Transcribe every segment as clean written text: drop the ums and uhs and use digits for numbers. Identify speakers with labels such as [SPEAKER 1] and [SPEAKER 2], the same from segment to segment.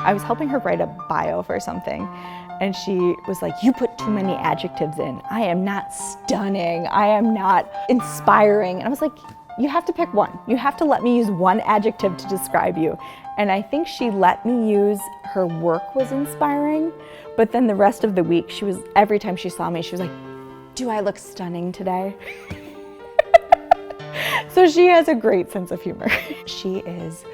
[SPEAKER 1] I was helping her write a bio for something, and she was like, "You put too many adjectives in. I am not stunning. I am not inspiring." And I was like, "You have to pick one. You have to let me use one adjective to describe you." And I think she let me use her work was inspiring, but then the rest of the week, every time she saw me, she was like, "Do I look stunning today?" So she has a great sense of humor. She is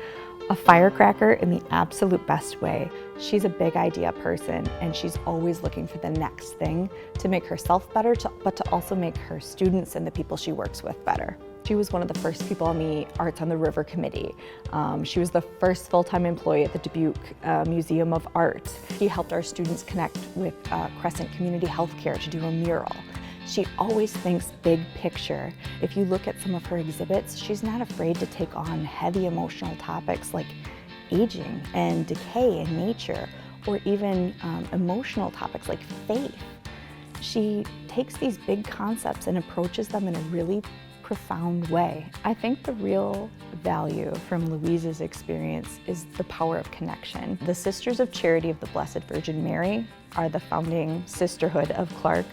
[SPEAKER 1] a firecracker in the absolute best way. She's a big idea person, and she's always looking for the next thing to make herself better, but to also make her students and the people she works with better. She was one of the first people on the Arts on the River committee. She was the first full-time employee at the Dubuque Museum of Art. She helped our students connect with Crescent Community Healthcare to do a mural. She always thinks big picture. If you look at some of her exhibits, she's not afraid to take on heavy emotional topics like aging and decay in nature, or even emotional topics like faith. She takes these big concepts and approaches them in a really profound way. I think the real value from Louise's experience is the power of connection. The Sisters of Charity of the Blessed Virgin Mary are the founding sisterhood of Clark,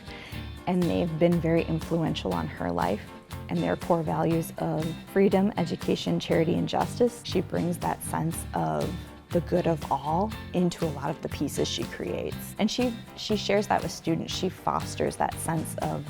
[SPEAKER 1] and they've been very influential on her life and their core values of freedom, education, charity, and justice. She brings that sense of the good of all into a lot of the pieces she creates. And she shares that with students. She fosters that sense of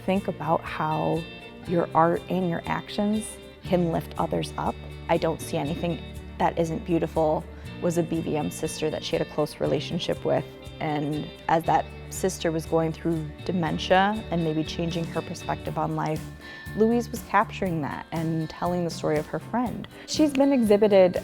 [SPEAKER 1] think about how your art and your actions can lift others up. I Don't See Anything That Isn't Beautiful was a BVM sister that she had a close relationship with. And as that sister was going through dementia and maybe changing her perspective on life, Louise was capturing that and telling the story of her friend. She's been exhibited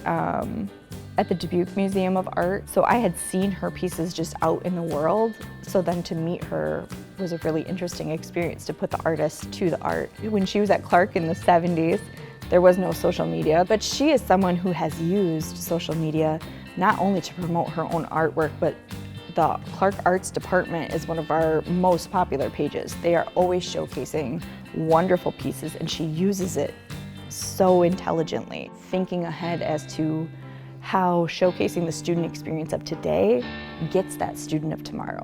[SPEAKER 1] at the Dubuque Museum of Art, so I had seen her pieces just out in the world, so then to meet her was a really interesting experience to put the artist to the art. When she was at Clark in the 70s, there was no social media, but she is someone who has used social media not only to promote her own artwork, but the Clark Arts Department is one of our most popular pages. They are always showcasing wonderful pieces, and she uses it so intelligently, thinking ahead as to how showcasing the student experience of today gets that student of tomorrow.